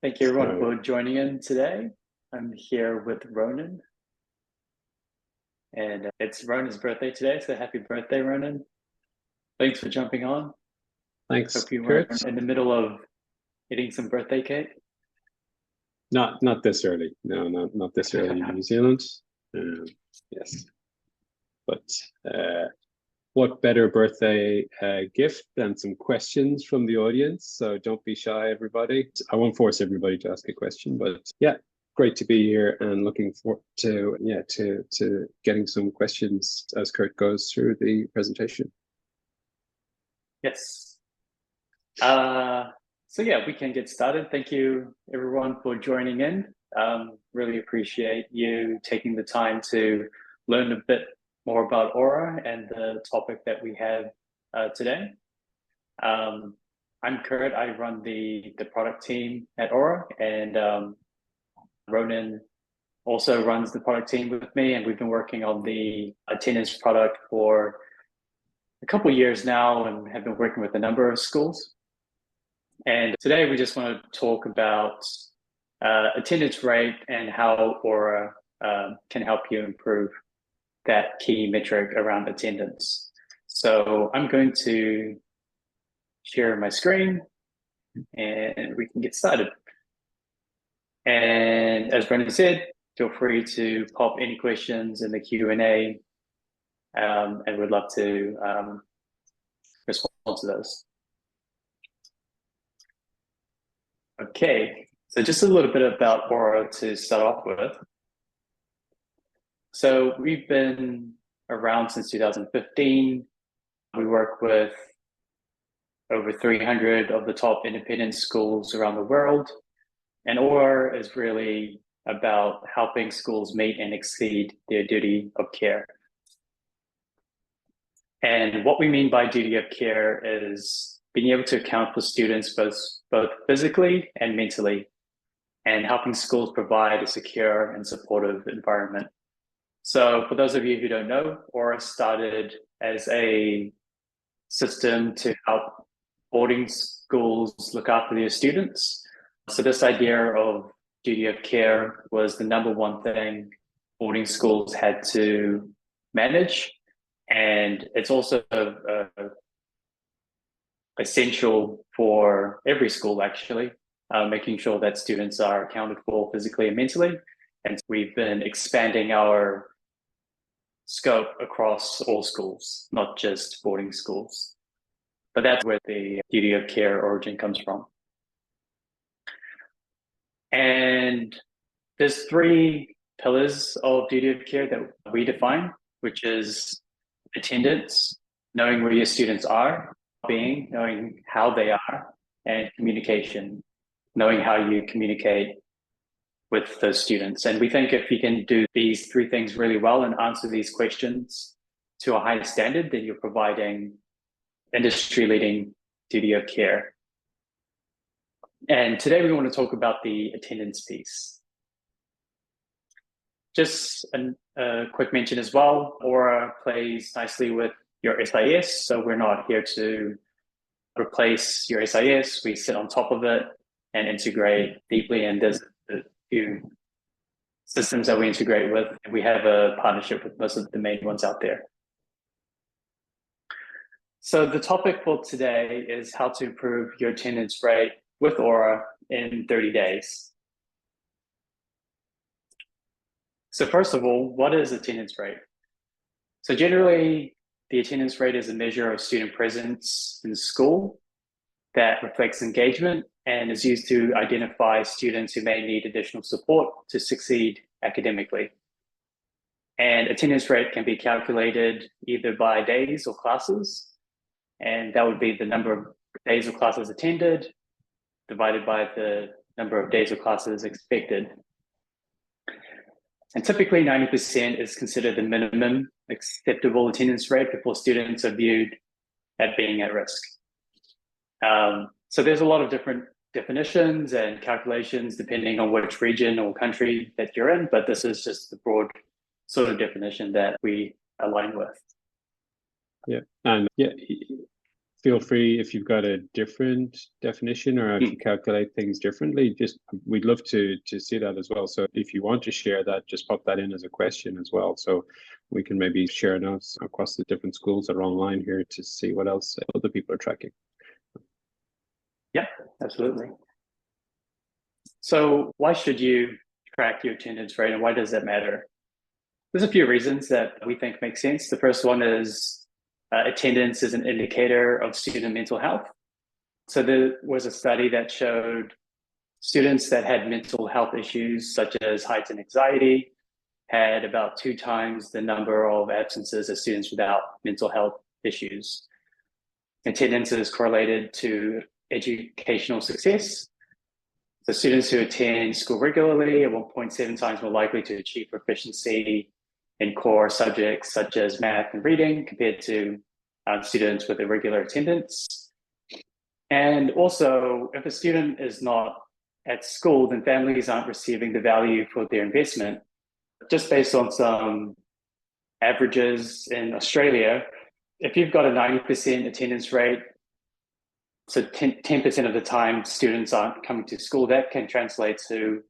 Thank you everyone So, for joining in today. I'm here with Ronan, and it's Ronan's birthday today, so happy birthday, Ronan. Thanks for jumping on. thanks, Hope you Kurt. weren't in the middle of eating some birthday cake. Not this early. No, not this early in New Zealand. Um, yes, but what better birthday gift than some questions from the audience? So don't be shy, everybody. I won't force everybody to ask a question, but yeah, great to be here and looking forward to getting some questions as Kurt goes through the presentation. Yes. So yeah, we can get started. Thank you everyone for joining in. Really appreciate you taking the time to learn a bit more about Orah and the topic that we have today. Um, I'm Kurt. I run the product team at Orah, and Ronan also runs the product team with me, and we've been working on the attendance product for a couple of years now, and have been working with a number of schools. And today we just want to talk about attendance rate and how Orah can help you improve that key metric around attendance. So I'm going to share my screen and we can get started. And as Brendan said, feel free to pop any questions in the Q&A, and we'd love to respond to those. Okay, so just a little bit about Orah to start off with. So we've been around since 2015. We work with over 300 of the top independent schools around the world. And Orah is really about helping schools meet and exceed their duty of care. And what we mean by duty of care is being able to account for students both physically and mentally, and helping schools provide a secure and supportive environment. So for those of you who don't know, Orah started as a system to help boarding schools look after their students. So this idea of duty of care was the number one thing boarding schools had to manage. And it's also essential for every school, actually, making sure that students are accounted for physically and mentally. And we've been expanding our scope across all schools, not just boarding schools. But that's where the duty of care origin comes from. And there's three pillars of duty of care that we define, which is attendance, knowing where your students are, being, knowing how they are, and communication, knowing how you communicate with those students. And we think if you can do these three things really well and answer these questions to a high standard, then you're providing industry-leading duty of care. And today we want to talk about the attendance piece. Just a quick mention as well, Orah plays nicely with your SIS, so we're not here to replace your SIS. We sit on top of it and integrate deeply, and there's a few systems that we integrate with. We have a partnership with most of the main ones out there. So the topic for today is how to improve your attendance rate with Orah in 30 days. So first of all, what is attendance rate? So generally, the attendance rate is a measure of student presence in school that reflects engagement and is used to identify students who may need additional support to succeed academically. And attendance rate can be calculated either by days or classes, and that would be the number of days or classes attended divided by the number of days or classes expected. And typically 90% is considered the minimum acceptable attendance rate before students are viewed at being at risk. So there's a lot of different definitions and calculations depending on which region or country that you're in, but this is just the broad sort of definition that we align with. Yeah, and yeah, feel free if you've got a different definition or if you calculate things differently, we'd love to see that as well. So if you want to share that, just pop that in as a question as well. So we can maybe share notes across the different schools that are online here to see what else other people are tracking. Yeah, absolutely. So why should you track your attendance rate and why does that matter? There's a few reasons that we think make sense. The first one is attendance is an indicator of student mental health. So there was a study that showed students that had mental health issues such as heightened anxiety had about 2 times the number of absences as students without mental health issues. Attendance is correlated to educational success. So students who attend school regularly are 1.7 times more likely to achieve proficiency in core subjects such as math and reading compared to students with irregular attendance. And also, if a student is not at school, then families aren't receiving the value for their investment. Just based on some averages in Australia, if you've got a 90% attendance rate, so 10% of the time students aren't coming to school, that can translate to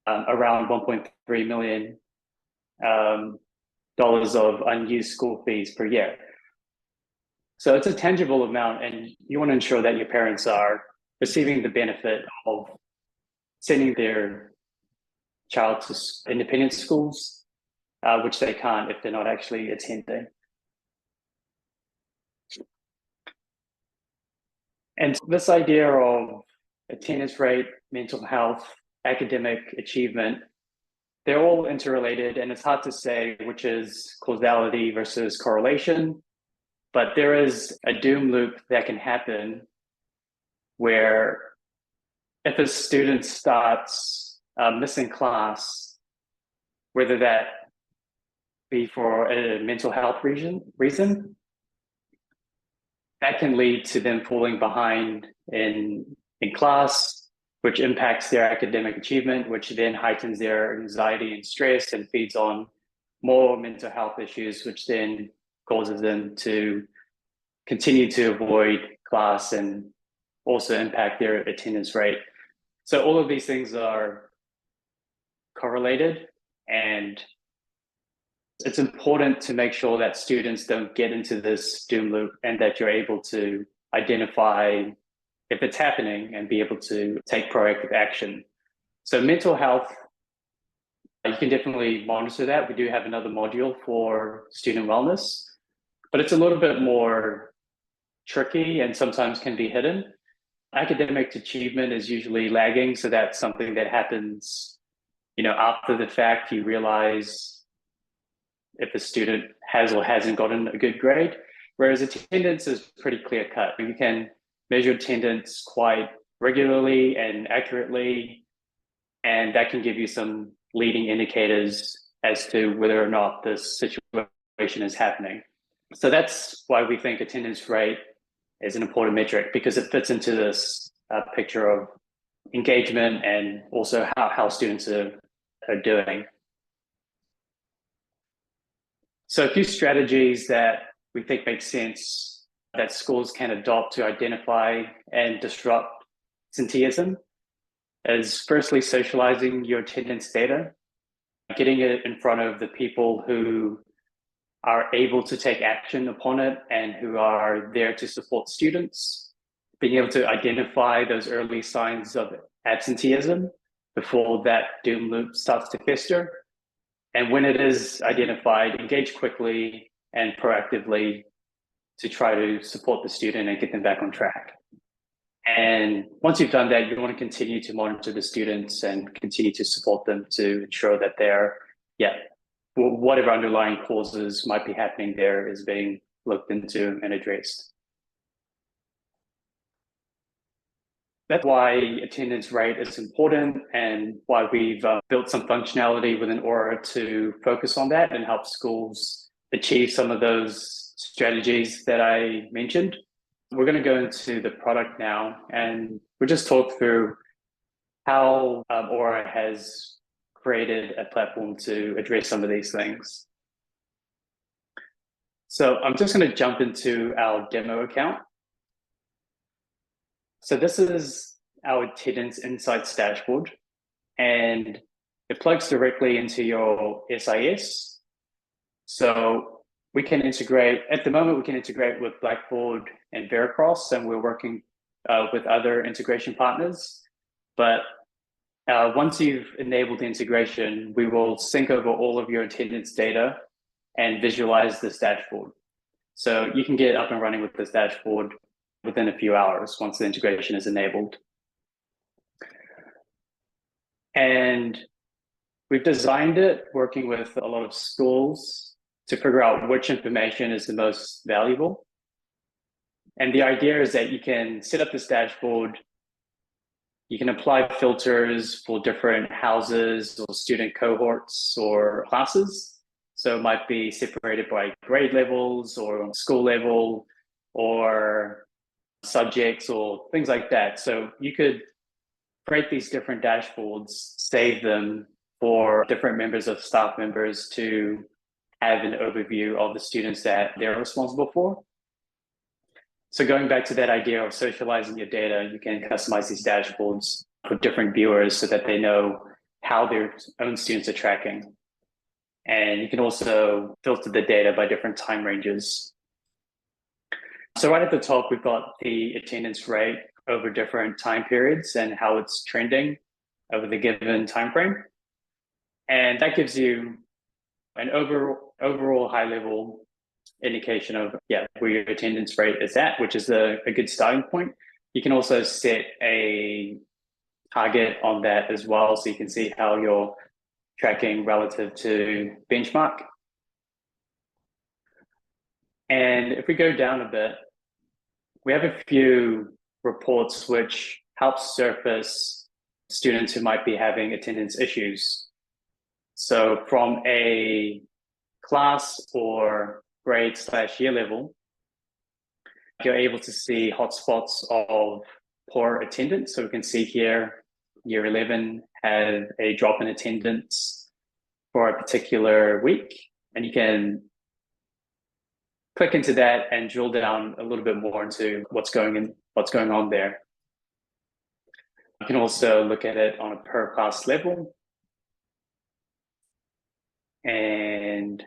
around $1.3 million of unused school fees per year. So it's a tangible amount, and you want to ensure that your parents are receiving the benefit of sending their child to independent schools, which they can't if they're not actually attending. And this idea of attendance rate, mental health, academic achievement, they're all interrelated, and it's hard to say which is causality versus correlation, but there is a doom loop that can happen where if a student starts missing class, whether that be for a mental health reason, that can lead to them falling behind in class, which impacts their academic achievement, which then heightens their anxiety and stress and feeds on more mental health issues, which then causes them to continue to avoid class and also impact their attendance rate. So all of these things are correlated, and it's important to make sure that students don't get into this doom loop and that you're able to identify if it's happening and be able to take proactive action. So mental health, you can definitely monitor that. We do have another module for student wellness, but it's a little bit more tricky and sometimes can be hidden. Academic achievement is usually lagging, so that's something that happens, after the fact. You realize if a student has or hasn't gotten a good grade, whereas attendance is pretty clear cut. You can measure attendance quite regularly and accurately, and that can give you some leading indicators as to whether or not this situation is happening. So that's why we think attendance rate is an important metric, because it fits into this picture of engagement and also how students are doing. So a few strategies that we think make sense that schools can adopt to identify and disrupt absenteeism is firstly socializing your attendance data, getting it in front of the people who are able to take action upon it and who are there to support students, being able to identify those early signs of absenteeism before that doom loop starts to fester. And when it is identified, engage quickly and proactively to try to support the student and get them back on track. And once you've done that, you want to continue to monitor the students and continue to support them to ensure that they're, whatever underlying causes might be happening there is being looked into and addressed. That's why attendance rate is important and why we've built some functionality within Orah to focus on that and help schools achieve some of those strategies that I mentioned. We're going to go into the product now, and we'll just talk through how Orah has created a platform to address some of these things. So I'm just going to jump into our demo account. So this is our attendance insights dashboard, and it plugs directly into your SIS. So we can integrate, at the moment, we can integrate with Blackboard and Veracross, and we're working with other integration partners. But once you've enabled the integration, we will sync over all of your attendance data and visualize this dashboard. So you can get up and running with this dashboard within a few hours once the integration is enabled. And we've designed it working with a lot of schools to figure out which information is the most valuable. And the idea is that you can set up this dashboard, you can apply filters for different houses or student cohorts or classes. So it might be separated by grade levels or school level or subjects or things like that. So you could create these different dashboards, save them for different members of staff members to have an overview of the students that they're responsible for. So going back to that idea of socializing your data, you can customize these dashboards for different viewers so that they know how their own students are tracking. And you can also filter the data by different time ranges. So right at the top, we've got the attendance rate over different time periods and how it's trending over the given time frame. And that gives you an overall high-level indication of where your attendance rate is at, which is a good starting point. You can also set a target on that as well, so you can see how you're tracking relative to benchmark. And if we go down a bit, we have a few reports which help surface students who might be having attendance issues. So from a class or grade/year level, you're able to see hotspots of poor attendance. So we can see here, year 11 had a drop in attendance for a particular week, and you can click into that and drill down a little bit more into what's going on there. You can also look at it on a per class level. And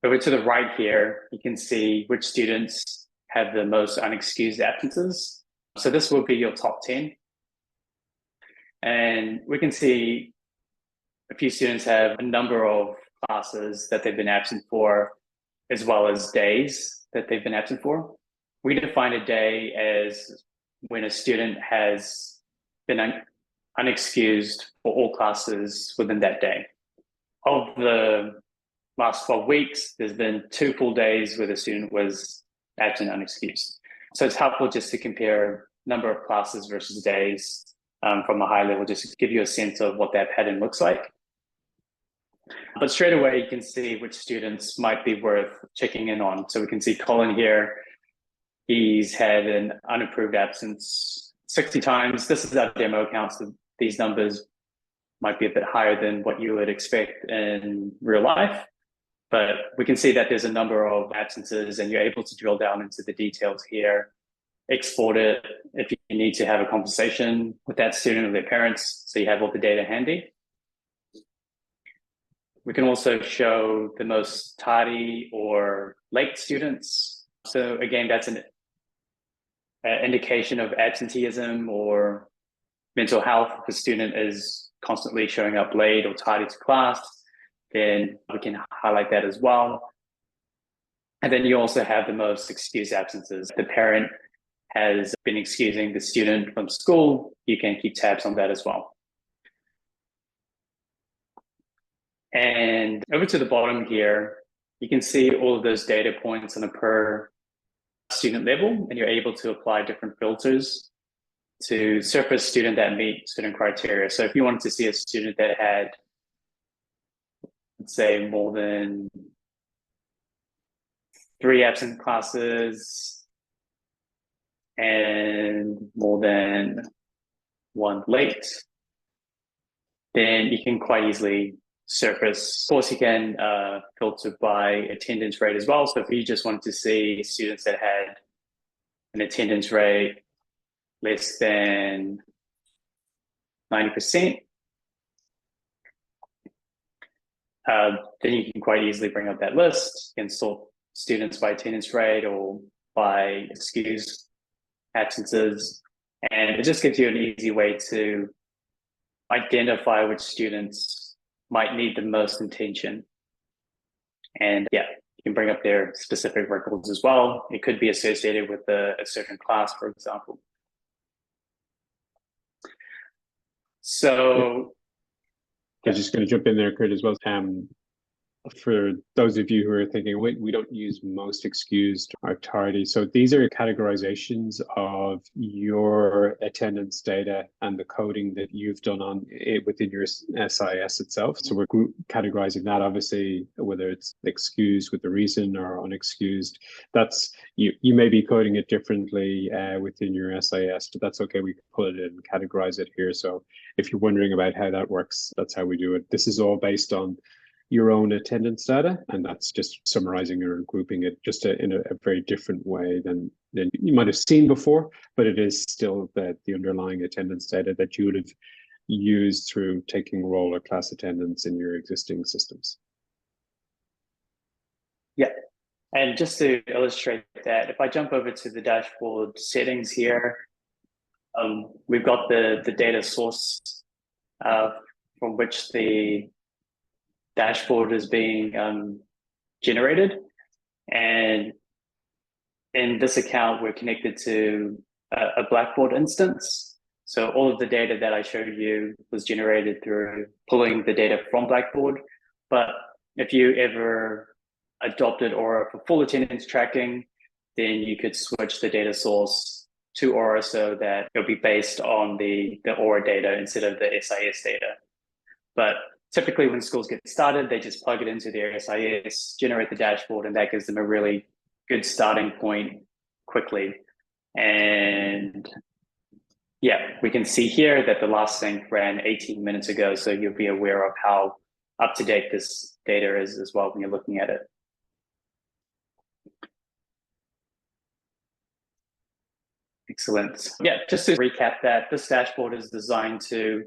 over to the right here, you can see which students have the most unexcused absences. So this will be your top 10. And we can see a few students have a number of classes that they've been absent for, as well as days that they've been absent for. We define a day as when a student has been unexcused for all classes within that day. Of the last 12 weeks, there's been 2 full days where the student was absent unexcused. So it's helpful just to compare number of classes versus days from a high level, just to give you a sense of what that pattern looks like. But straight away, you can see which students might be worth checking in on. So we can see Colin here. He's had an unapproved absence 60 times. This is our demo account, so these numbers might be a bit higher than what you would expect in real life. But we can see that there's a number of absences, and you're able to drill down into the details here, export it if you need to have a conversation with that student or their parents, so you have all the data handy. We can also show the most tardy or late students. So again, that's an indication of absenteeism or mental health. If a student is constantly showing up late or tardy to class, then we can highlight that as well. And then you also have the most excused absences. The parent has been excusing the student from school. You can keep tabs on that as well. And over to the bottom here, you can see all of those data points on a per student level, and you're able to apply different filters to surface student that meet certain criteria. So if you wanted to see a student that had, let's say, more than 3 absent classes and more than 1 late, then you can quite easily surface. Of course, you can filter by attendance rate as well. So if you just wanted to see students that had an attendance rate less than 90%, then you can quite easily bring up that list. You can sort students by attendance rate or by excused absences. And it just gives you an easy way to identify which students might need the most attention. And yeah, you can bring up their specific records as well. It could be associated with a certain class, for example. So I was just going to jump in there, Kurt, as well. For those of you who are thinking, wait, we don't use most excused or tardy. So these are categorizations of your attendance data and the coding that you've done on it within your SIS itself. So we're categorizing that, obviously, whether it's excused with the reason or unexcused. That's you may be coding it differently within your SIS, but that's okay. We can put it in, categorize it here. So if you're wondering about how that works, that's how we do it. This is all based on your own attendance data, and that's just summarizing or grouping it just in a very different way than you might have seen before, but it is still the underlying attendance data that you would have used through taking roll or class attendance in your existing systems. Yeah, and just to illustrate that, if I jump over to the dashboard settings here, we've got the data source from which the dashboard is being generated. And in this account, we're connected to a Blackboard instance. So all of the data that I showed you was generated through pulling the data from Blackboard. But if you ever adopted Orah for full attendance tracking, then you could switch the data source to Orah so that it'll be based on the Orah data instead of the SIS data. But typically when schools get started, they just plug it into their SIS, generate the dashboard, and that gives them a really good starting point quickly. And yeah, we can see here that the last sync ran 18 minutes ago, so you'll be aware of how up-to-date this data is as well when you're looking at it. Excellent. Yeah, just to recap that, this dashboard is designed to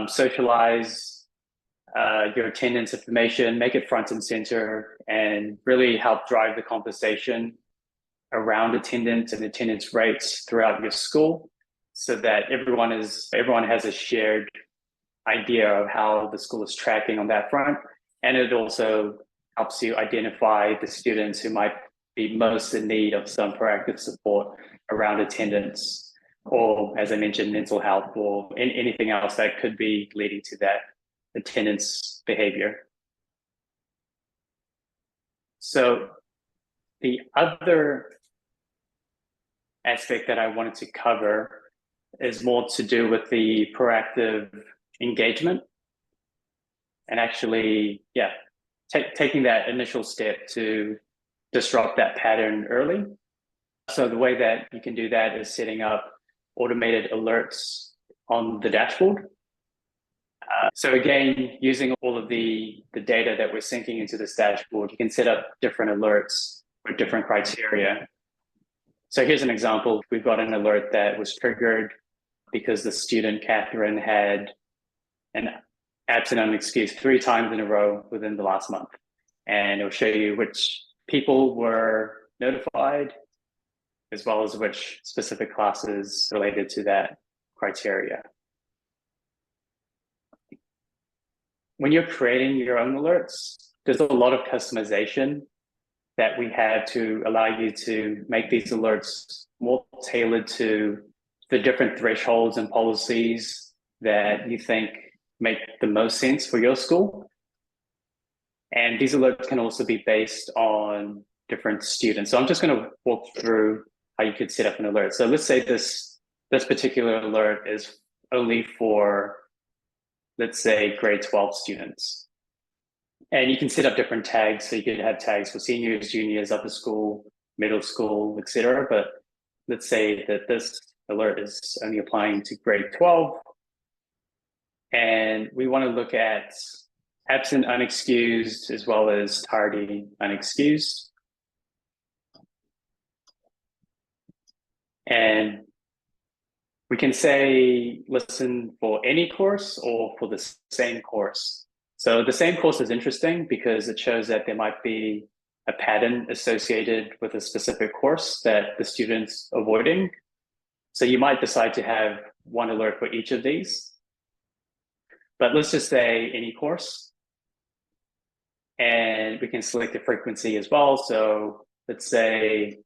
socialize your attendance information, make it front and center, and really help drive the conversation around attendance and attendance rates throughout your school, so that everyone has a shared idea of how the school is tracking on that front. And it also helps you identify the students who might be most in need of some proactive support around attendance, or, as I mentioned, mental health, or anything else that could be leading to that attendance behavior. So the other aspect that I wanted to cover is more to do with the proactive engagement, and actually, yeah, taking that initial step to disrupt that pattern early. So the way that you can do that is setting up automated alerts on the dashboard. So again, using all of the data that we're syncing into this dashboard, you can set up different alerts with different criteria. So here's an example. We've got an alert that was triggered because the student, Catherine, had an absent unexcused 3 times in a row within the last month. And it'll show you which people were notified, as well as which specific classes related to that criteria. When you're creating your own alerts, there's a lot of customization that we have to allow you to make these alerts more tailored to the different thresholds and policies that you think make the most sense for your school. And these alerts can also be based on different students. So I'm just going to walk through how you could set up an alert. So let's say this particular alert is only for, let's say, grade 12 students. And you can set up different tags. So you could have tags for seniors, juniors, upper school, middle school, etc. But let's say that this alert is only applying to grade 12. And we want to look at absent unexcused as well as tardy unexcused. And We can say listen for any course or for the same course. So the same course is interesting because it shows that there might be a pattern associated with a specific course that the student's avoiding. So you might decide to have one alert for each of these. But let's just say any course. And we can select the frequency as well. So let's say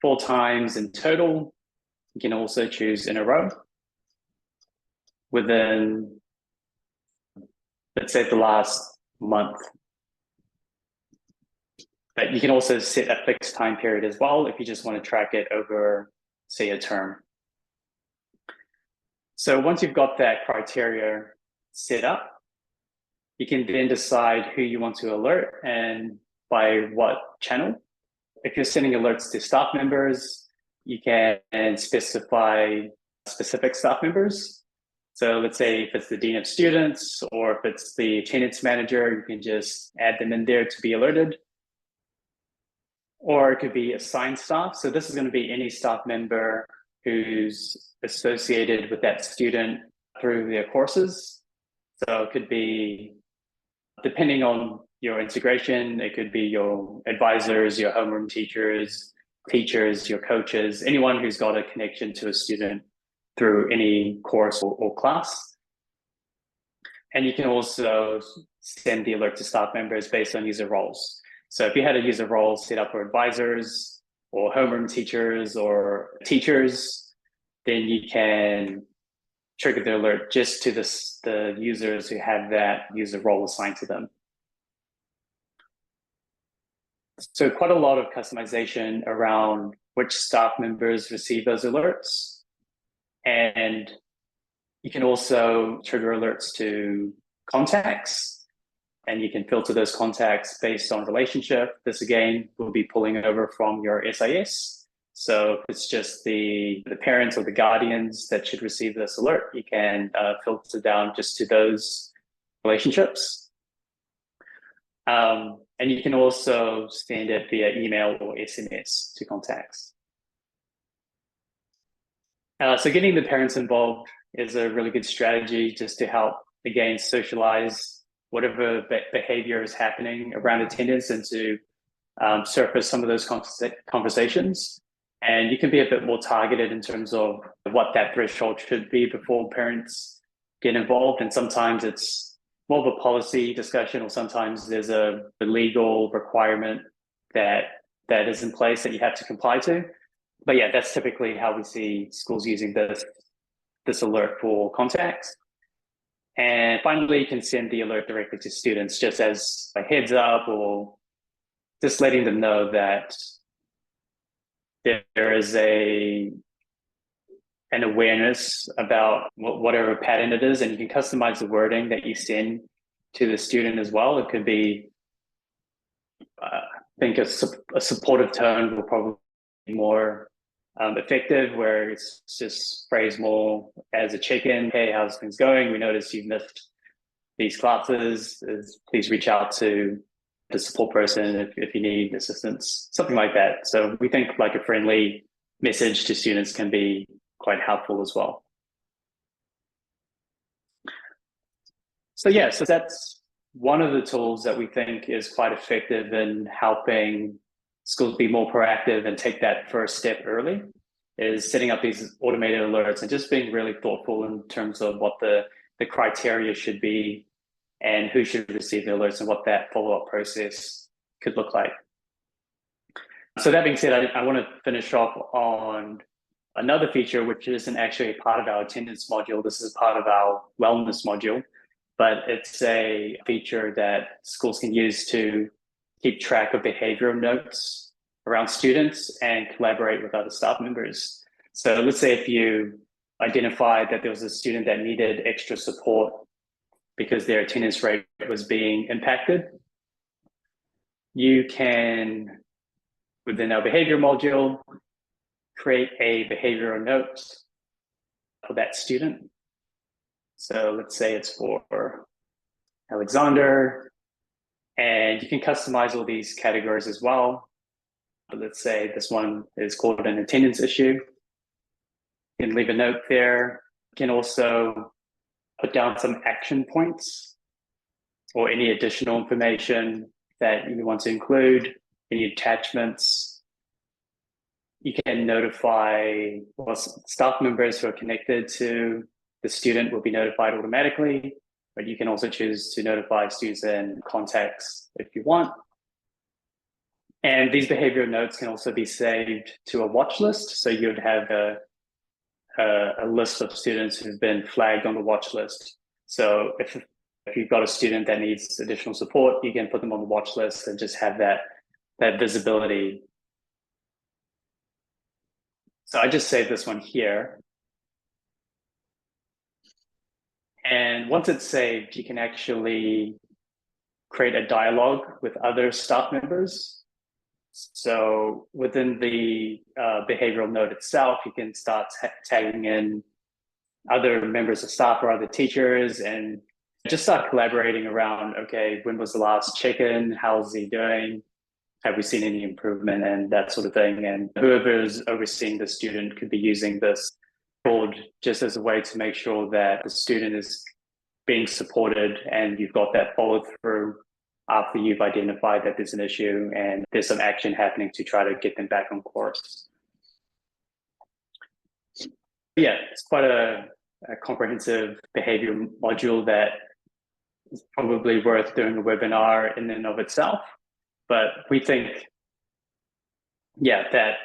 4 times in total. You can also choose in a row within, let's say, the last month. But you can also set a fixed time period as well if you just want to track it over, say, a term. So once you've got that criteria set up, you can then decide who you want to alert and by what channel. If you're sending alerts to staff members, you can specify specific staff members. So let's say if it's the dean of students or if it's the attendance manager, you can just add them in there to be alerted. Or it could be assigned staff. So this is going to be any staff member who's associated with that student through their courses. So it could be, depending on your integration, it could be your advisors, your homeroom teachers, your coaches, anyone who's got a connection to a student through any course or class. And you can also send the alert to staff members based on user roles. So if you had a user role set up for advisors or homeroom teachers or teachers, then you can trigger the alert just to the users who have that user role assigned to them. So quite a lot of customization around which staff members receive those alerts. And you can also trigger alerts to contacts, and you can filter those contacts based on relationship. This again will be pulling over from your SIS. So if it's just the parents or the guardians that should receive this alert, you can filter down just to those relationships. And you can also send it via email or SMS to contacts. So getting the parents involved is a really good strategy just to help, again, socialize whatever behavior is happening around attendance and to surface some of those conversations. And you can be a bit more targeted in terms of what that threshold should be before parents get involved. And sometimes it's more of a policy discussion, or sometimes there's a legal requirement that is in place that you have to comply to. But yeah, that's typically how we see schools using this alert for contacts. And finally, you can send the alert directly to students just as a heads up, or just letting them know that there is an awareness about whatever pattern it is, and you can customize the wording that you send to the student as well. It could be, I think a supportive tone will probably be more effective, where it's just phrased more as a check-in. Hey, how's things going? We noticed you've missed these classes. Please reach out to the support person if you need assistance, something like that. So we think like a friendly message to students can be quite helpful as well. So yeah, so that's one of the tools that we think is quite effective in helping schools be more proactive and take that first step early, is setting up these automated alerts and just being really thoughtful in terms of what the criteria should be and who should receive the alerts and what that follow-up process could look like. So that being said, I want to finish off on another feature, which isn't actually a part of our attendance module. This is part of our wellness module, but it's a feature that schools can use to keep track of behavioral notes around students and collaborate with other staff members. So let's say if you identified that there was a student that needed extra support because their attendance rate was being impacted, you can, within our behavior module, create a behavioral note for that student. So let's say it's for Alexander, and you can customize all these categories as well. But let's say this one is called an attendance issue. You can leave a note there. You can also put down some action points or any additional information that you want to include, any attachments. You can notify staff members who are connected to the student will be notified automatically, but you can also choose to notify students and contacts if you want. And these behavioral notes can also be saved to a watch list. So you'd have a list of students who've been flagged on the watch list. So if you've got a student that needs additional support, you can put them on the watch list and just have that visibility. So I just saved this one here. And once it's saved, you can actually create a dialogue with other staff members. So within the behavioral note itself, you can start tagging in other members of staff or other teachers and just start collaborating around, okay, when was the last check-in? How's he doing? Have we seen any improvement and that sort of thing? And whoever's overseeing the student could be using this board just as a way to make sure that the student is being supported and you've got that follow through after you've identified that there's an issue and there's some action happening to try to get them back on course. Yeah, it's quite a comprehensive behavior module that is probably worth doing a webinar in and of itself. But we think, yeah, that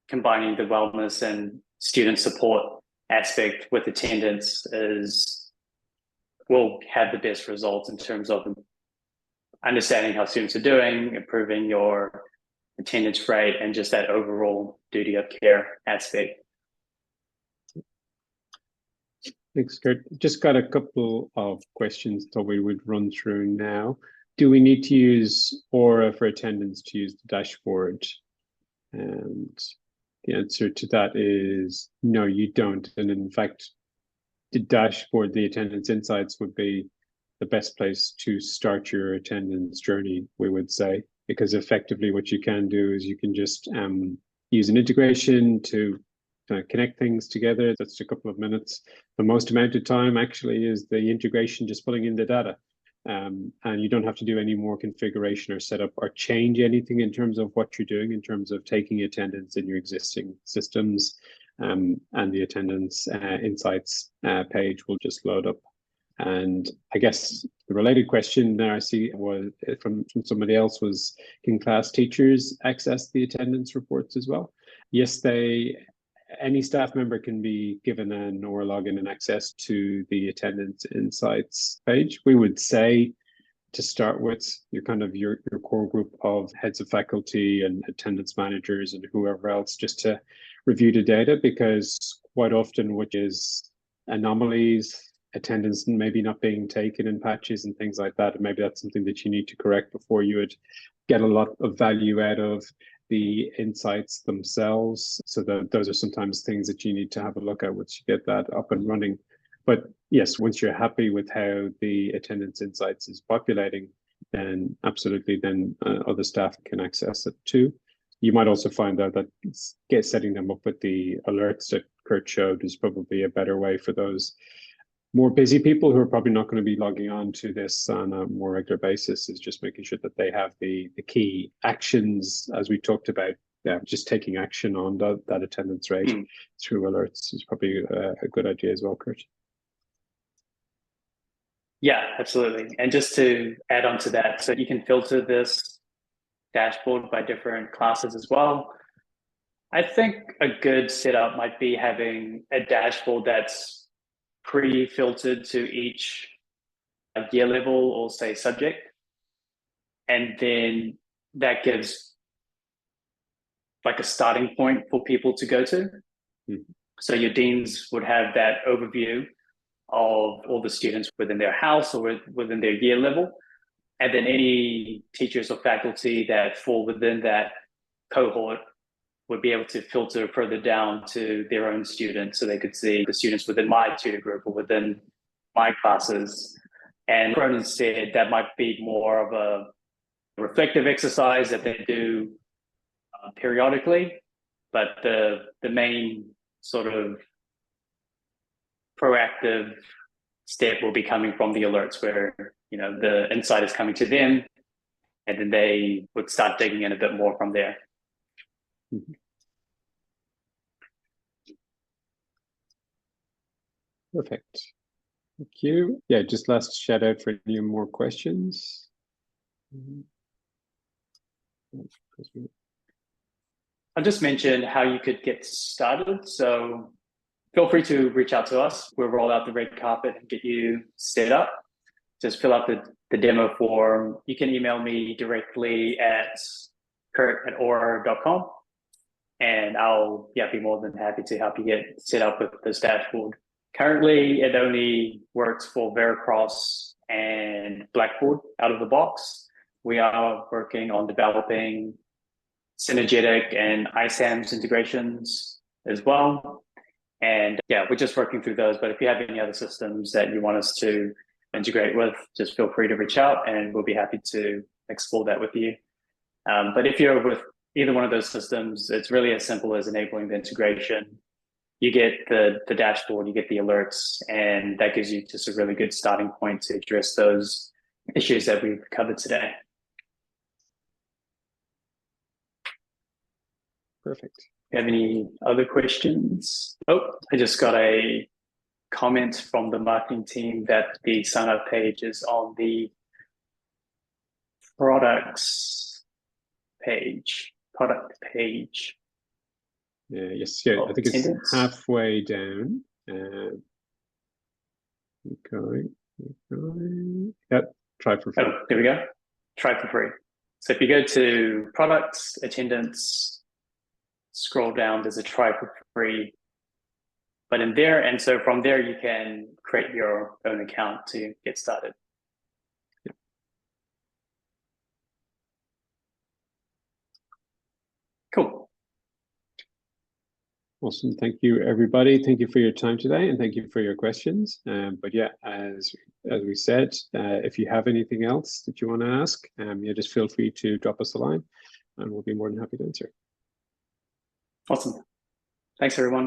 combining the wellness and student support aspect with attendance will have the best results in terms of understanding how students are doing, improving your attendance rate, and just that overall duty of care aspect. Thanks, Kurt. Just got a couple of questions that we would run through now. Do we need to use Orah for attendance to use the dashboard? And the answer to that is no, you don't. And in fact, the dashboard, the attendance insights would be the best place to start your attendance journey, we would say, because effectively what you can do is you can just use an integration to connect things together. That's a couple of minutes. The most amount of time actually is the integration, just pulling in the data. And you don't have to do any more configuration or setup or change anything in terms of what you're doing, in terms of taking attendance in your existing systems. And the attendance insights page will just load up. And I guess the related question there I see was from somebody else was, can class teachers access the attendance reports as well? Yes, any staff member can be given an Orah login and access to the attendance insights page. We would say to start with your core group of heads of faculty and attendance managers and whoever else, just to review the data, because quite often, which is anomalies, attendance maybe not being taken in patches and things like that, and maybe that's something that you need to correct before you would get a lot of value out of the insights themselves. So those are sometimes things that you need to have a look at once you get that up and running. But yes, once you're happy with how the attendance insights is populating, then absolutely, then other staff can access it too. You might also find out that setting them up with the alerts that Kurt showed is probably a better way for those more busy people who are probably not going to be logging on to this on a more regular basis, is just making sure that they have the key actions, as we talked about. Yeah, just taking action on that attendance rate through alerts is probably a good idea as well, Kurt. Yeah, absolutely. And just to add on to that, so you can filter this dashboard by different classes as well. I think a good setup might be having a dashboard that's pre-filtered to each year level or say subject. And then that gives like a starting point for people to go to. So your deans would have that overview of all the students within their house or within their year level. And then any teachers or faculty that fall within that cohort would be able to filter further down to their own students, so they could see the students within my tutor group or within my classes. And Ronan said that might be more of a reflective exercise that they do periodically, but the main sort of proactive step will be coming from the alerts where, the insight is coming to them, and then they would start digging in a bit more from there. Mhm. Perfect. Thank you. Yeah, just last shout out for any more questions. I'll just mention how you could get started. So feel free to reach out to us. We'll roll out the red carpet and get you set up. Just fill out the demo form. You can email me directly at kurt@orah.com, and I'll be more than happy to help you get set up with this dashboard. Currently, it only works for Veracross and Blackboard out of the box. We are working on developing Synergetic and iSAMS integrations as well. And we're just working through those. But if you have any other systems that you want us to integrate with, just feel free to reach out and we'll be happy to explore that with you. But if you're with either one of those systems, it's really as simple as enabling the integration. You get the dashboard, you get the alerts, and that gives you just a really good starting point to address those issues that we've covered today. Perfect. Do you have any other questions? Oh, I just got a comment from the marketing team that the sign-up page is on the product page. Yes, yeah, I think it's halfway down. Okay. Yep, try for free. Oh, there we go. Try for free. So if you go to products, attendance, scroll down, there's a try for free button there. And so from there, you can create your own account to get started. Yep. Cool. Awesome. Thank you, everybody. Thank you for your time today, and thank you for your questions. But yeah, as we said, if you have anything else that you want to ask, just feel free to drop us a line, and we'll be more than happy to answer. Awesome. Thanks, everyone.